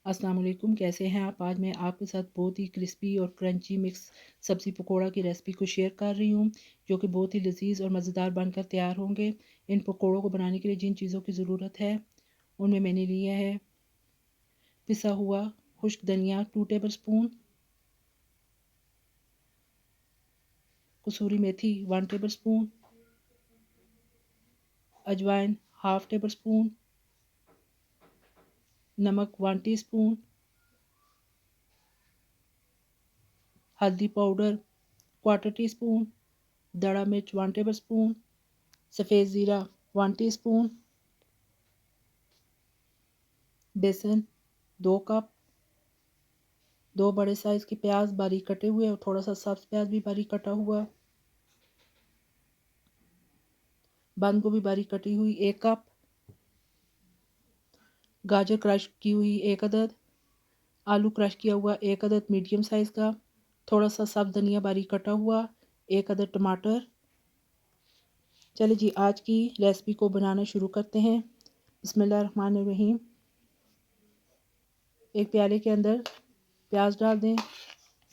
अस्सलाम वालेकुम, कैसे हैं आप? आज मैं आपके साथ बहुत ही क्रिस्पी और क्रंची मिक्स सब्ज़ी पकोड़ा की रेसिपी को शेयर कर रही हूँ, जो कि बहुत ही लज़ीज़ और मज़ेदार बनकर तैयार होंगे। इन पकोड़ों को बनाने के लिए जिन चीज़ों की ज़रूरत है, उनमें मैंने लिया है पिसा हुआ खुश्क धनिया 2 टेबलस्पून, कसूरी मेथी 1 टेबलस्पून, अजवाइन हाफ़ टेबलस्पून, नमक 1 टीस्पून, हल्दी पाउडर क्वार्टर टीस्पून, दड़ा मिर्च 1 टेबलस्पून, सफ़ेद ज़ीरा 1 टीस्पून, बेसन 2 कप, 2 बड़े साइज़ के प्याज बारीक कटे हुए और थोड़ा सा सब्ज़ प्याज भी बारीक कटा हुआ, बंद गोभी बारीक कटी हुई 1 कप, गाजर क्रश की हुई 1 अदद, आलू क्रश किया हुआ 1 अदद मीडियम साइज़ का, थोड़ा सा सब्ज़ धनिया बारीक कटा हुआ, 1 अदद टमाटर। चलिए जी, आज की रेसिपी को बनाना शुरू करते हैं। बिस्मिल्लाहिर्रहमानिर्रहीम। एक प्याले के अंदर प्याज डाल दें,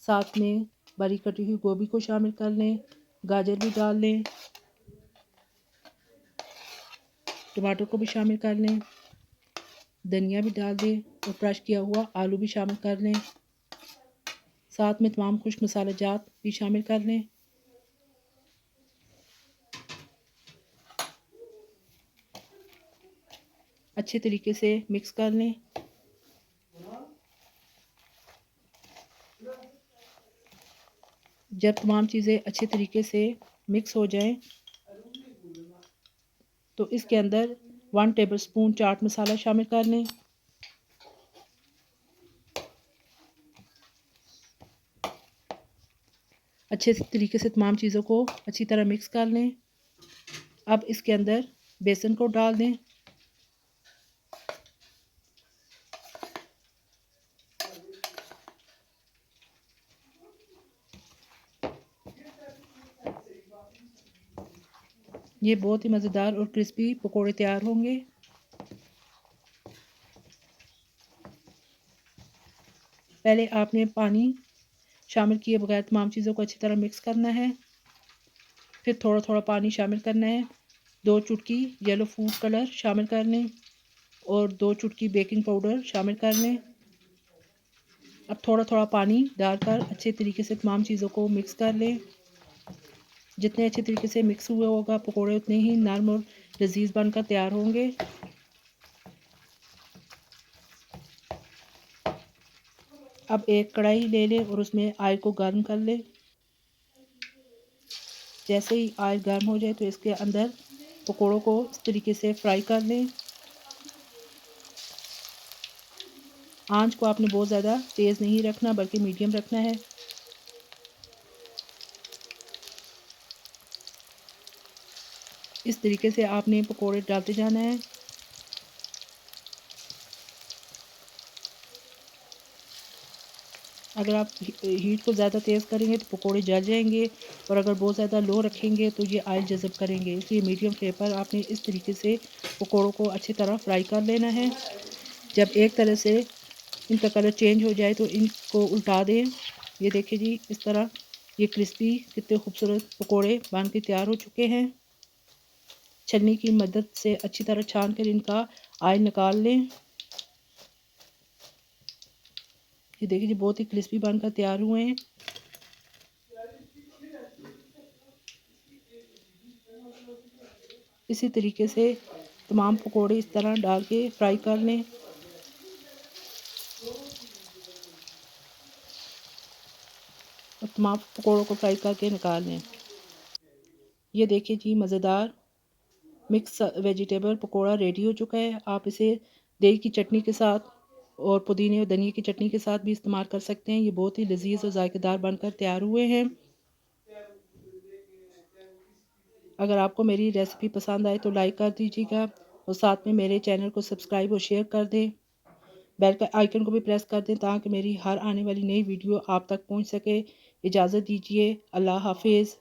साथ में बारीक कटी हुई गोभी को शामिल कर लें, गाजर भी डाल लें, टमाटर को भी शामिल कर लें, धनिया भी डाल दें और क्रश किया हुआ आलू भी शामिल कर लें, साथ में तमाम खुश्क मसाला जात भी शामिल कर लें। अच्छे तरीके से मिक्स कर लें। जब तमाम चीज़ें अच्छे तरीके से मिक्स हो जाएं, तो इसके अंदर 1 टेबलस्पून चाट मसाला शामिल कर लें। अच्छे तरीके से तमाम चीज़ों को अच्छी तरह मिक्स कर लें। अब इसके अंदर बेसन को डाल दें। ये बहुत ही मज़ेदार और क्रिस्पी पकोड़े तैयार होंगे। पहले आपने पानी शामिल किए बगैर तमाम चीज़ों को अच्छी तरह मिक्स करना है। फिर थोड़ा थोड़ा पानी शामिल करना है। 2 चुटकी येलो फूड कलर शामिल कर लें और 2 चुटकी बेकिंग पाउडर शामिल कर लें। अब थोड़ा थोड़ा पानी डालकर अच्छे तरीके से तमाम चीज़ों को मिक्स कर लें। जितने अच्छे तरीके से मिक्स हुआ होगा पकोड़े उतने ही नरम और लजीज बनकर तैयार होंगे। अब एक कढ़ाई ले लें और उसमें ऑयल को गर्म कर लें। जैसे ही ऑयल गर्म हो जाए तो इसके अंदर पकोड़ों को इस तरीके से फ्राई कर लें। आंच को आपने बहुत ज़्यादा तेज़ नहीं रखना बल्कि मीडियम रखना है। इस तरीके से आपने पकोड़े डालते जाना है। अगर आप हीट को ज़्यादा तेज़ करेंगे तो पकोड़े जल जाएंगे और अगर बहुत ज़्यादा लो रखेंगे तो ये ऑयल जज़ब करेंगे। इसलिए मीडियम फ्लेम पर आपने इस तरीके से पकोड़ों को अच्छी तरह फ्राई कर लेना है। जब एक तरह से इनका कलर चेंज हो जाए तो इनको उल्टा दें। ये देखिए जी, इस तरह ये क्रिस्पी कितने खूबसूरत पकोड़े बन के तैयार हो चुके हैं। छन्नी की मदद से अच्छी तरह छान कर इनका ऑयल निकाल लें। ये देखिए जी, बहुत ही क्रिस्पी बनकर तैयार हुए हैं। इसी तरीके से तमाम पकोड़े इस तरह डाल के फ्राई कर लें। और तमाम पकोड़ों को फ्राई करके निकाल लें। ये देखिए जी, मज़ेदार मिक्स वेजिटेबल पकोड़ा रेडी हो चुका है। आप इसे दही की चटनी के साथ और पुदीने और धनिया की चटनी के साथ भी इस्तेमाल कर सकते हैं। ये बहुत ही लजीज और जायकेदार बनकर तैयार हुए हैं। अगर आपको मेरी रेसिपी पसंद आए तो लाइक कर दीजिएगा और साथ में मेरे चैनल को सब्सक्राइब और शेयर कर दें। बेल का आइकन को भी प्रेस कर दें ताकि मेरी हर आने वाली नई वीडियो आप तक पहुंच सके। इजाज़त दीजिए। अल्लाह हाफिज़।